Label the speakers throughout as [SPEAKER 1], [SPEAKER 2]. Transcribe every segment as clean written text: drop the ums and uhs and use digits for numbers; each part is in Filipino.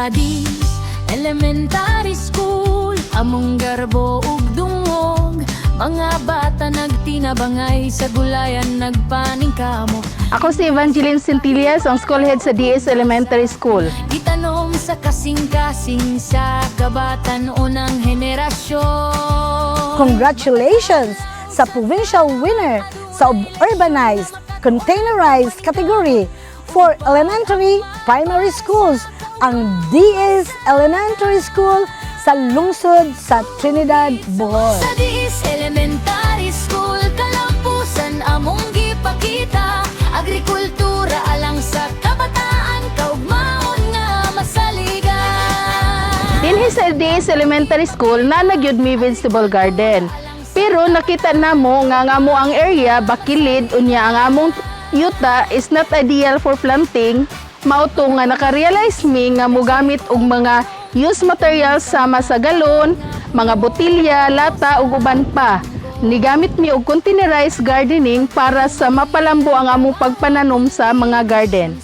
[SPEAKER 1] sa DS Elementary School, among garbo ug dungog, mga bata nagtinabangay sa gulayan nagpaningkamo.
[SPEAKER 2] Ako si Evangeline Centillas, ang school head sa DS Elementary School.
[SPEAKER 1] Gitanom sa kasing-kasing sa kabatan unang henerasyon.
[SPEAKER 3] Congratulations sa provincial winner sa urbanized, containerized category for elementary primary schools, ang DS Elementary School sa lungsod sa Trinidad, Bohol.
[SPEAKER 1] Sa DS Elementary School, kalampusan among gipakita, agrikultura alang sa kabataan, kaugmaon nga masaligan.
[SPEAKER 2] Dinhi sa DS Elementary School na nagyud mi vegetable garden. Pero nakita namo nga amo ang area bakilid unya ang among yuta is not ideal for planting. Mauto nga nakarealize mi nga mogamit og mga used materials sama sa galon, mga botilya, lata ug uban pa. Nigamit mi og containerized gardening para sa mapalambo ang among pagpananom sa mga garden.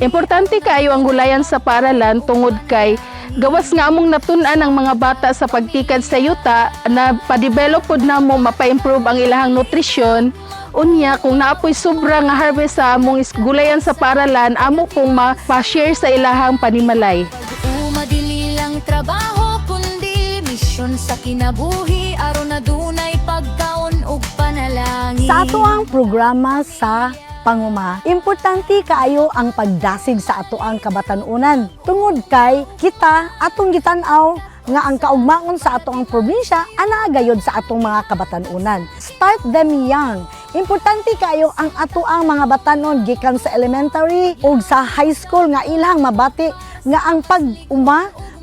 [SPEAKER 2] Importante kayo ang gulayan sa paaralan tungod kay gawas nga among natun-an ang mga bata sa pagtikad sa yuta na pa-develop pod namo mapa-improve ang ilahang nutrisyon. Unya, kung naapoy sobra nga harvest sa among gulayan sa paaralan, amo kong ma-share sa ilahang panimalay.
[SPEAKER 1] Madili lang trabaho kundi misyon sa kinabuhi, aron na dunay pagkaon ug panalangin.
[SPEAKER 3] Sa ato ang programa sa panguma, importante kaayo ang pagdasig sa ato ang kabatanunan. Tungod kay kita atong gitan-aw nga ang kaugmaon sa ato ang probinsya ana gayod sa atong mga kabatanunan. Start them young. Importante kayo ang ato ang mga batanon gikan sa elementary ug sa high school nga ilang mabati nga ang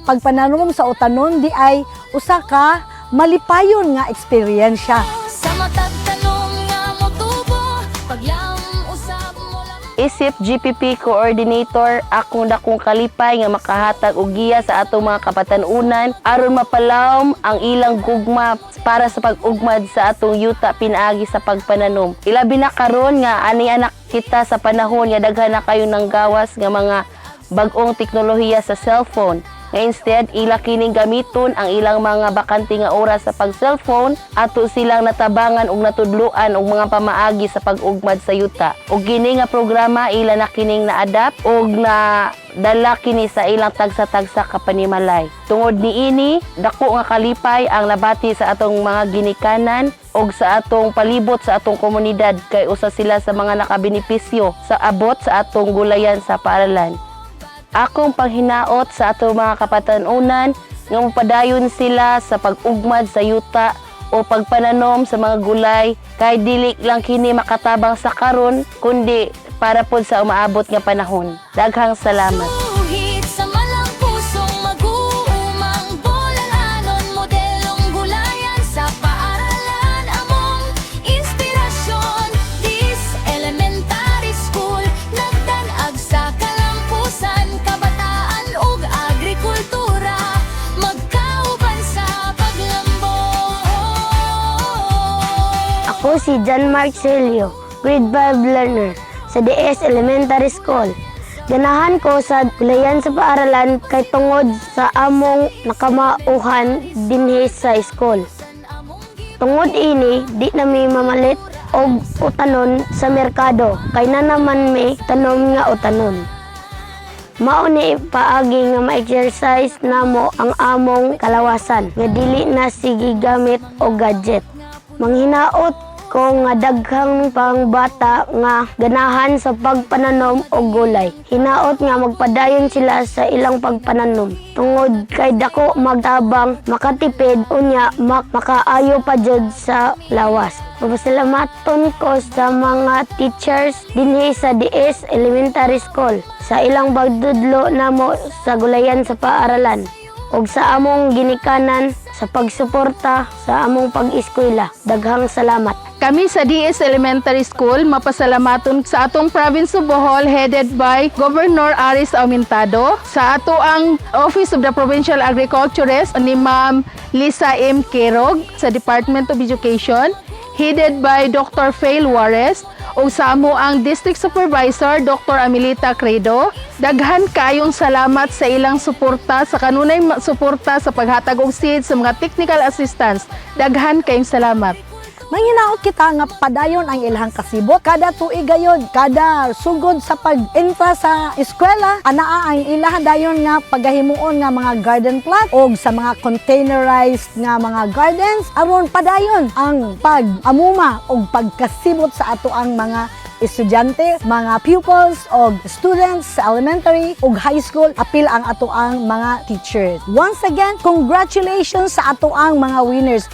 [SPEAKER 3] pagpananom sa utanon di ay usa ka malipayon nga eksperyensya.
[SPEAKER 1] Sa matag tanong nga motubo, paglam usab mo lang.
[SPEAKER 4] Isip GPP Coordinator, akong dakong kalipay nga makahatag og giya sa atong mga kapatanunan aron mapalawom ang ilang gugma para sa pag-ugmad sa atong yuta pinaagi sa pagpananom. Ilabi na karon nga ani anak kita sa panahon nga daghan na kayo ng gawas nga mga bag-ong teknolohiya sa cellphone. Nga instead, ila kining gamiton ang ilang mga bakante nga oras sa pag-cellphone ato silang natabangan og natudluan og mga pamaagi sa pag-ugmad sa yuta. Og kini nga programa ila na kining na-adapt og na dala kini sa ilang tagsa-tagsa ka panimalay. Tungod niini, dako nga kalipay ang nabati sa atong mga ginikanan og sa atong palibot sa atong komunidad kay usa sila sa mga nakabenepisyo sa abot sa atong gulayan sa paaralan. Akong panghinaot sa ato mga kapatanunan nga mapadayon sila sa pag-ugmad sa yuta o pagpananom sa mga gulay kay dili lang kini makatabang sa karon kundi para pod sa umaabot nga panahon. Daghang salamat.
[SPEAKER 1] Uhit sa malang pusong mag-uumang bolalanon, modelong gulayan sa paaralan, among inspirasyon. This Elementary School nagdanag sa kalampusan, kabataan ug agrikultura, magkauban sa paglambo.
[SPEAKER 5] Ako si John Marcelio, grade 5 learner sa DS Elementary School. Ganahan ko sa gulayan sa paaralan kay tungod sa among nakamauhan dinhi sa school. Tungod ini, di na mi mamalit og utanon sa merkado kay na naman mi tanom nga utanon. Mao ni paagi nga ma-exercise namo ang among kalawasan nga dili na sige gamit og gadget. Manghinaot ko nga daghang pangbata nga ganahan sa pagpananom og gulay. Hinaot nga magpadayon sila sa ilang pagpananom. Tungod kay dako magtabang, makatipid unya makaayo pa jud sa lawas. Mapasalamaton ko sa mga teachers dinhi sa DS Elementary School sa ilang pagdudlo namo sa gulayan sa paaralan ug sa among ginikanan sa pagsuporta sa among pag-eskwela. Daghang salamat.
[SPEAKER 2] Kami sa DS Elementary School mapasalamaton sa atong province of Bohol headed by Governor Aris Aumentado, sa ato ang Office of the Provincial Agriculturist ni Ma'am Lisa M. Querog sa Department of Education, headed by Dr. Fail Juarez, ug sa amo ang District Supervisor Dr. Amelita Credo. Daghan kayong salamat sa ilang suporta, sa kanunay suporta sa paghatag og seeds sa mga technical assistants. Daghan kayong salamat.
[SPEAKER 3] Manginaot kita nga padayon ang ilang kasibot. Kada tuig gayod, kada sugod sa pag-entra sa eskwela, anaa ang ilahan dayon nga pagahimuon nga mga garden plot o sa mga containerized nga mga gardens. Aron padayon ang pag-amuma o pagkasibot sa ato ang mga estudyante, mga pupils o students sa elementary o high school, apil ang ato ang mga teachers. Once again, congratulations sa ato ang mga winners.